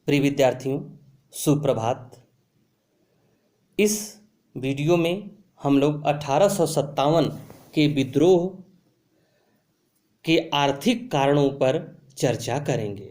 प्रिय विद्यार्थियों, सुप्रभात। इस वीडियो में हम लोग 1857 के विद्रोह के आर्थिक कारणों पर चर्चा करेंगे,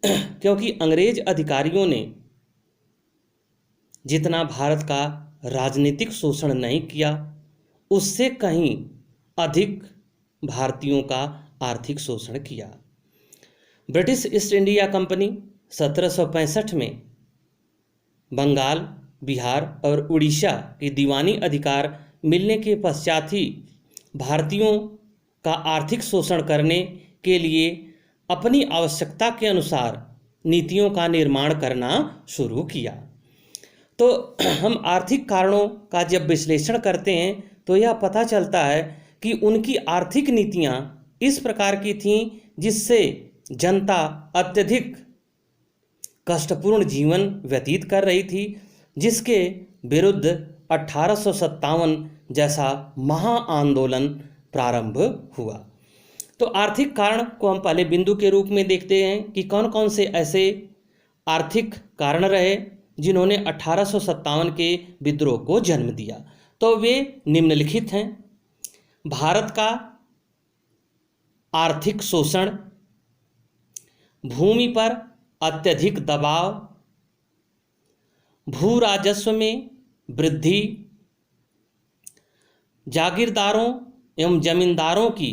क्योंकि अंग्रेज अधिकारियों ने जितना भारत का राजनीतिक शोषण नहीं किया, उससे कहीं अधिक भारतीयों का आर्थिक शोषण किया। ब्रिटिश ईस्ट इंडिया कंपनी 1765 में बंगाल, बिहार और उड़ीसा के दीवानी अधिकार मिलने के पश्चात ही भारतीयों का आर्थिक शोषण करने के लिए अपनी आवश्यकता के अनुसार नीतियों का निर्माण करना शुरू किया। तो हम आर्थिक कारणों का जब विश्लेषण करते हैं तो यह पता चलता है कि उनकी आर्थिक नीतियां इस प्रकार की थीं जिससे जनता अत्यधिक कष्टपूर्ण जीवन व्यतीत कर रही थी, जिसके विरुद्ध 1857 जैसा महा आंदोलन प्रारंभ हुआ। तो आर्थिक कारण को हम पहले बिंदु के रूप में देखते हैं कि कौन कौन से ऐसे आर्थिक कारण रहे जिन्होंने 1857 के विद्रोह को जन्म दिया। तो वे निम्नलिखित हैं: भारत का आर्थिक शोषण, भूमि पर अत्यधिक दबाव, भू राजस्व में वृद्धि, जागीरदारों एवं जमींदारों की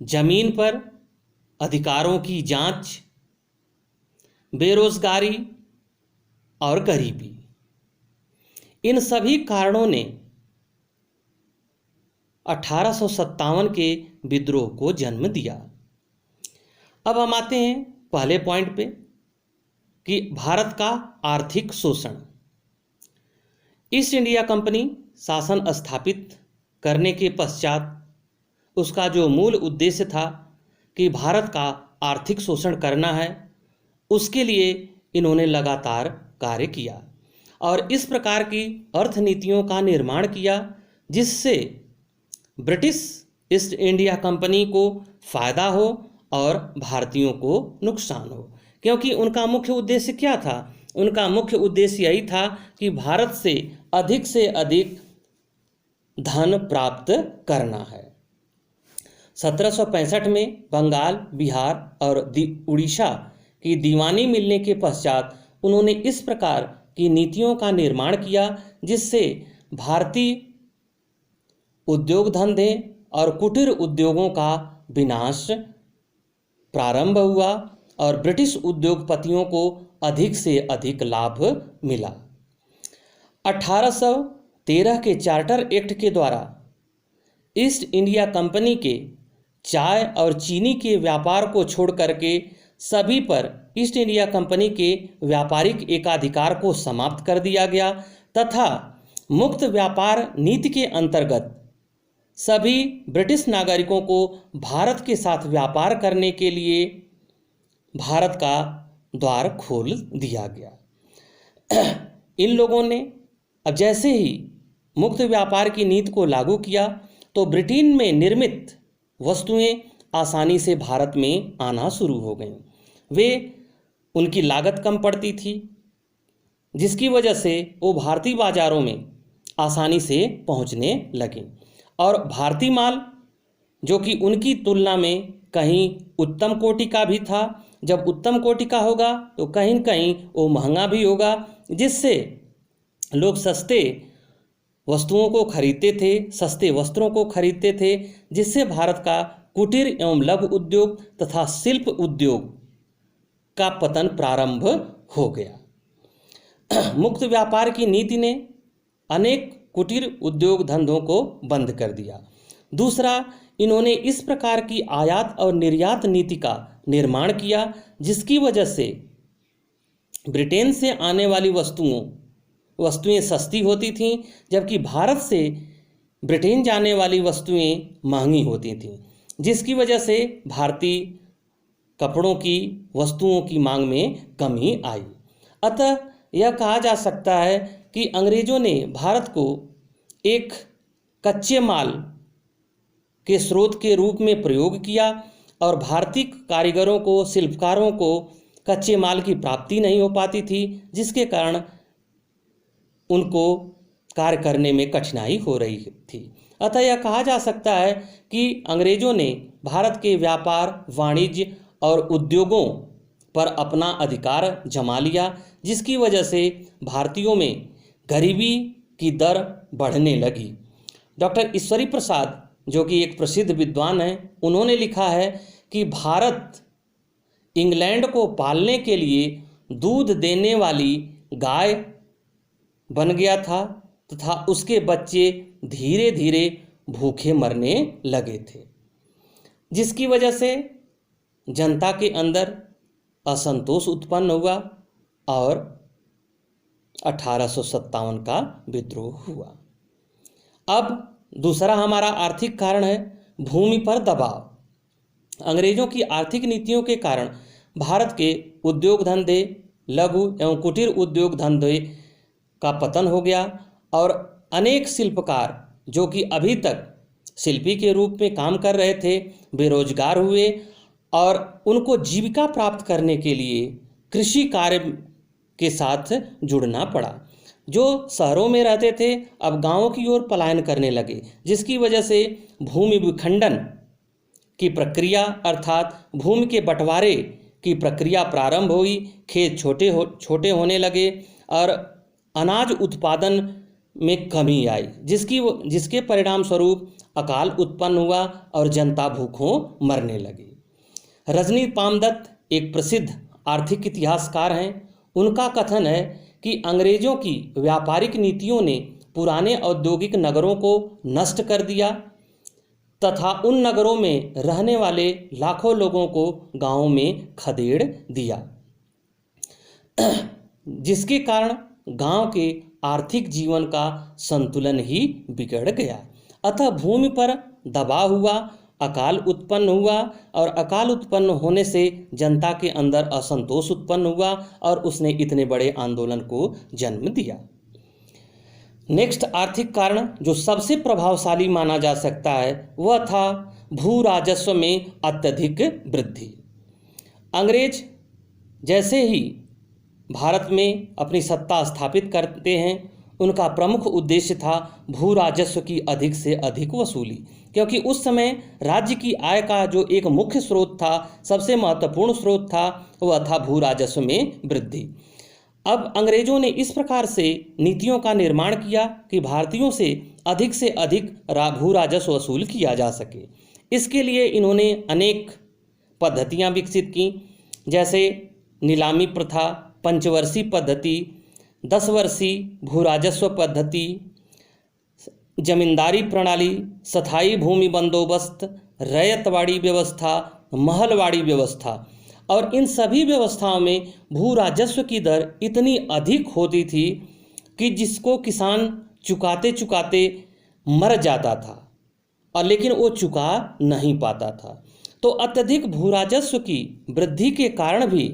जमीन पर अधिकारों की जांच, बेरोजगारी और गरीबी। इन सभी कारणों ने 1857 के विद्रोह को जन्म दिया। अब हम आते हैं पहले पॉइंट पे कि भारत का आर्थिक शोषण। ईस्ट इंडिया कंपनी शासन स्थापित करने के पश्चात उसका जो मूल उद्देश्य था कि भारत का आर्थिक शोषण करना है, उसके लिए इन्होंने लगातार कार्य किया और इस प्रकार की अर्थनीतियों का निर्माण किया जिससे ब्रिटिश ईस्ट इंडिया कंपनी को फायदा हो और भारतीयों को नुकसान हो। क्योंकि उनका मुख्य उद्देश्य क्या था? उनका मुख्य उद्देश्य यही था कि भारत से अधिक धन प्राप्त करना है। 1765 में बंगाल, बिहार और उड़ीसा की दीवानी मिलने के पश्चात उन्होंने इस प्रकार की नीतियों का निर्माण किया जिससे भारतीय उद्योग धंधे और कुटीर उद्योगों का विनाश प्रारंभ हुआ और ब्रिटिश उद्योगपतियों को अधिक से अधिक लाभ मिला। 1813 के चार्टर एक्ट के द्वारा ईस्ट इंडिया कंपनी के चाय और चीनी के व्यापार को छोड़ करके सभी पर ईस्ट इंडिया कंपनी के व्यापारिक एकाधिकार को समाप्त कर दिया गया तथा मुक्त व्यापार नीति के अंतर्गत सभी ब्रिटिश नागरिकों को भारत के साथ व्यापार करने के लिए भारत का द्वार खोल दिया गया। इन लोगों ने अब जैसे ही मुक्त व्यापार की नीति को लागू किया तो ब्रिटेन में निर्मित वस्तुएं आसानी से भारत में आना शुरू हो गईं। उनकी लागत कम पड़ती थी, जिसकी वजह से वो भारतीय बाजारों में आसानी से पहुंचने लगे और भारतीय माल जो कि उनकी तुलना में कहीं उत्तम कोटि का भी था, जब उत्तम कोटि का होगा तो कहीं न कहीं वो महंगा भी होगा, जिससे लोग सस्ते वस्तुओं को खरीदते थे, सस्ते वस्त्रों को खरीदते थे, जिससे भारत का कुटीर एवं लघु उद्योग तथा शिल्प उद्योग का पतन प्रारंभ हो गया। मुक्त व्यापार की नीति ने अनेक कुटीर उद्योग धंधों को बंद कर दिया। दूसरा, इन्होंने इस प्रकार की आयात और निर्यात नीति का निर्माण किया जिसकी वजह से ब्रिटेन से आने वाली वस्तुएं सस्ती होती थीं, जबकि भारत से ब्रिटेन जाने वाली वस्तुएं महंगी होती थीं, जिसकी वजह से भारतीय कपड़ों की वस्तुओं की मांग में कमी आई। अतः यह कहा जा सकता है कि अंग्रेजों ने भारत को एक कच्चे माल के स्रोत के रूप में प्रयोग किया और भारतीय कारीगरों को, शिल्पकारों को कच्चे माल की प्राप्ति नहीं हो पाती थी, जिसके कारण उनको कार्य करने में कठिनाई हो रही थी। अतः यह कहा जा सकता है कि अंग्रेजों ने भारत के व्यापार, वाणिज्य और उद्योगों पर अपना अधिकार जमा लिया, जिसकी वजह से भारतीयों में गरीबी की दर बढ़ने लगी। डॉक्टर ईश्वरी प्रसाद, जो कि एक प्रसिद्ध विद्वान हैं, उन्होंने लिखा है कि भारत इंग्लैंड को पालने के लिए दूध देने वाली गाय बन गया था तथा उसके बच्चे धीरे धीरे भूखे मरने लगे थे, जिसकी वजह से जनता के अंदर असंतोष उत्पन्न हुआ और 1857 का विद्रोह हुआ। अब दूसरा हमारा आर्थिक कारण है भूमि पर दबाव। अंग्रेजों की आर्थिक नीतियों के कारण भारत के उद्योग धंधे, लघु एवं कुटीर उद्योग धंधे का पतन हो गया और अनेक शिल्पकार जो कि अभी तक शिल्पी के रूप में काम कर रहे थे, बेरोजगार हुए और उनको जीविका प्राप्त करने के लिए कृषि कार्य के साथ जुड़ना पड़ा। जो शहरों में रहते थे अब गांवों की ओर पलायन करने लगे, जिसकी वजह से भूमि विखंडन की प्रक्रिया अर्थात भूमि के बंटवारे की प्रक्रिया प्रारंभ हुई। खेत छोटे होने लगे और अनाज उत्पादन में कमी आई, जिसके परिणाम स्वरूप अकाल उत्पन्न हुआ और जनता भूखों मरने लगी। रजनी पामदत्त एक प्रसिद्ध आर्थिक इतिहासकार हैं। उनका कथन है कि अंग्रेजों की व्यापारिक नीतियों ने पुराने औद्योगिक नगरों को नष्ट कर दिया तथा उन नगरों में रहने वाले लाखों लोगों को गांवों में खदेड़ दिया, जिसके कारण गांव के आर्थिक जीवन का संतुलन ही बिगड़ गया। अतः भूमि पर दबाव हुआ, अकाल उत्पन्न हुआ और अकाल उत्पन्न होने से जनता के अंदर असंतोष उत्पन्न हुआ और उसने इतने बड़े आंदोलन को जन्म दिया। नेक्स्ट आर्थिक कारण जो सबसे प्रभावशाली माना जा सकता है वह था भू राजस्व में अत्यधिक वृद्धि। अंग्रेज जैसे ही भारत में अपनी सत्ता स्थापित करते हैं, उनका प्रमुख उद्देश्य था भू राजस्व की अधिक से अधिक वसूली, क्योंकि उस समय राज्य की आय का जो एक मुख्य स्रोत था, सबसे महत्वपूर्ण स्रोत था, वह था भू राजस्व में वृद्धि। अब अंग्रेजों ने इस प्रकार से नीतियों का निर्माण किया कि भारतीयों से अधिक भू राजस्व वसूल किया जा सके। इसके लिए इन्होंने अनेक पद्धतियां विकसित की, जैसे नीलामी प्रथा, पंचवर्षीय पद्धति, 10 वर्षीय भू राजस्व पद्धति, जमींदारी प्रणाली, स्थायी भूमि बंदोबस्त, रैयतवाड़ी व्यवस्था, महलवाड़ी व्यवस्था। और इन सभी व्यवस्थाओं में भू राजस्व की दर इतनी अधिक होती थी कि जिसको किसान चुकाते चुकाते मर जाता था और लेकिन वो चुका नहीं पाता था। तो अत्यधिक भू राजस्व की वृद्धि के कारण भी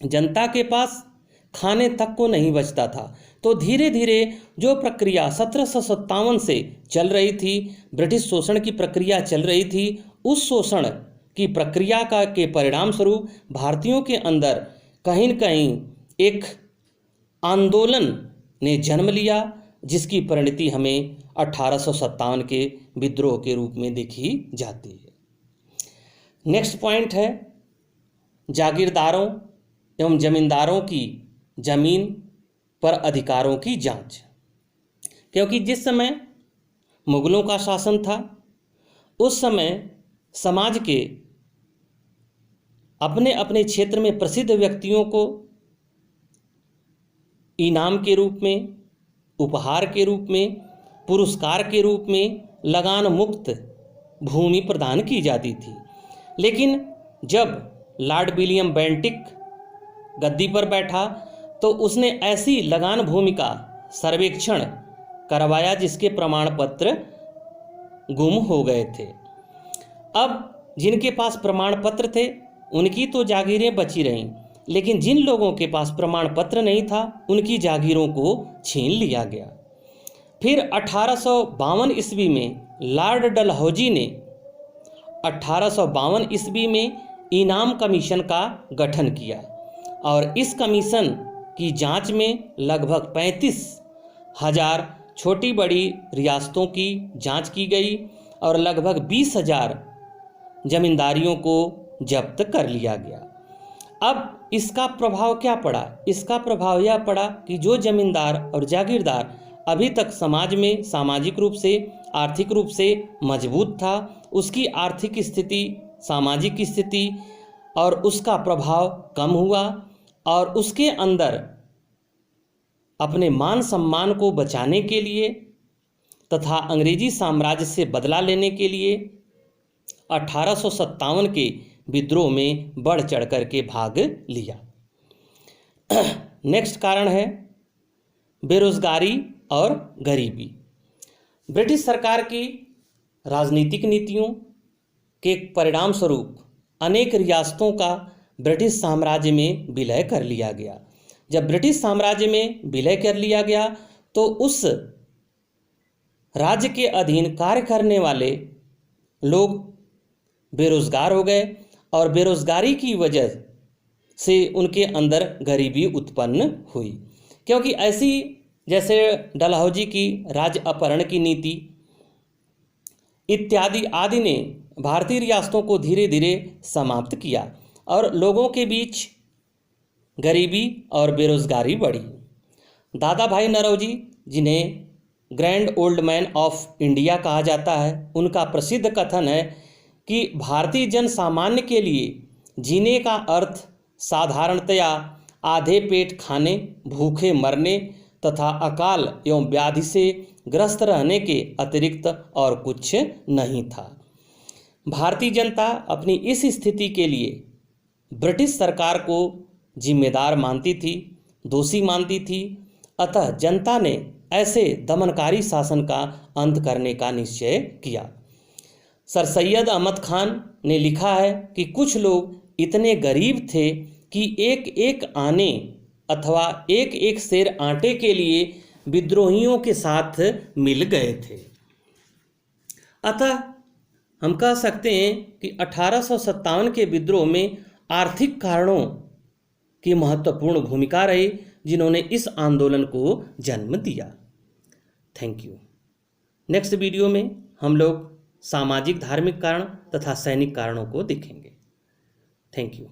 जनता के पास खाने तक को नहीं बचता था। तो धीरे धीरे जो प्रक्रिया 1757 से चल रही थी, ब्रिटिश शोषण की प्रक्रिया चल रही थी, उस शोषण की प्रक्रिया के परिणाम स्वरूप भारतीयों के अंदर कहीं न कहीं एक आंदोलन ने जन्म लिया, जिसकी परिणति हमें 1857 के विद्रोह के रूप में देखी जाती है। नेक्स्ट पॉइंट है जागीरदारों एवं जमींदारों की जमीन पर अधिकारों की जांच। क्योंकि जिस समय मुगलों का शासन था, उस समय समाज के अपने अपने क्षेत्र में प्रसिद्ध व्यक्तियों को इनाम के रूप में, उपहार के रूप में, पुरस्कार के रूप में लगान मुक्त भूमि प्रदान की जाती थी। लेकिन जब लॉर्ड विलियम बेंटिक गद्दी पर बैठा तो उसने ऐसी लगान भूमि का सर्वेक्षण करवाया जिसके प्रमाण पत्र गुम हो गए थे। अब जिनके पास प्रमाण पत्र थे उनकी तो जागीरें बची रहीं, लेकिन जिन लोगों के पास प्रमाण पत्र नहीं था उनकी जागीरों को छीन लिया गया। फिर 1852 ईस्वी में लॉर्ड डलहौजी ने 1852 ईस्वी में इनाम कमीशन का गठन किया और इस कमीशन की जांच में लगभग 35,000 छोटी बड़ी रियासतों की जांच की गई और लगभग 20,000 जमींदारियों को जब्त कर लिया गया। अब इसका प्रभाव क्या पड़ा? इसका प्रभाव यह पड़ा कि जो जमींदार और जागीरदार अभी तक समाज में सामाजिक रूप से, आर्थिक रूप से मजबूत था, उसकी आर्थिक स्थिति, सामाजिक स्थिति और उसका प्रभाव कम हुआ और उसके अंदर अपने मान सम्मान को बचाने के लिए तथा अंग्रेजी साम्राज्य से बदला लेने के लिए 1857 के विद्रोह में बढ़ चढ़ कर के भाग लिया। नेक्स्ट कारण है बेरोजगारी और गरीबी। ब्रिटिश सरकार की राजनीतिक नीतियों के परिणाम स्वरूप अनेक रियासतों का ब्रिटिश साम्राज्य में विलय कर लिया गया। जब ब्रिटिश साम्राज्य में विलय कर लिया गया तो उस राज्य के अधीन कार्य करने वाले लोग बेरोजगार हो गए और बेरोजगारी की वजह से उनके अंदर गरीबी उत्पन्न हुई, क्योंकि ऐसी जैसे डलहौजी की राज्य अपहरण की नीति इत्यादि आदि ने भारतीय रियासतों को धीरे धीरे समाप्त किया और लोगों के बीच गरीबी और बेरोजगारी बढ़ी। दादा भाई नौरोजी, जिन्हें grand old man of India कहा जाता है, उनका प्रसिद्ध कथन है कि भारतीय जन सामान्य के लिए जीने का अर्थ साधारणतया आधे पेट खाने, भूखे मरने तथा अकाल एवं व्याधि से ग्रस्त रहने के अतिरिक्त और कुछ नहीं था। भारतीय जनता अपनी इस स्थिति के लिए ब्रिटिश सरकार को जिम्मेदार मानती थी, दोषी मानती थी। अतः जनता ने ऐसे दमनकारी शासन का अंत करने का निश्चय किया। सर सैयद अहमद खान ने लिखा है कि कुछ लोग इतने गरीब थे कि एक एक आने अथवा एक एक सेर आटे के लिए विद्रोहियों के साथ मिल गए थे। अतः हम कह सकते हैं कि 1857 के विद्रोह में आर्थिक कारणों की महत्वपूर्ण भूमिका रही, जिन्होंने इस आंदोलन को जन्म दिया। Thank you. नेक्स्ट वीडियो में हम लोग सामाजिक धार्मिक कारण तथा सैनिक कारणों को देखेंगे। Thank you.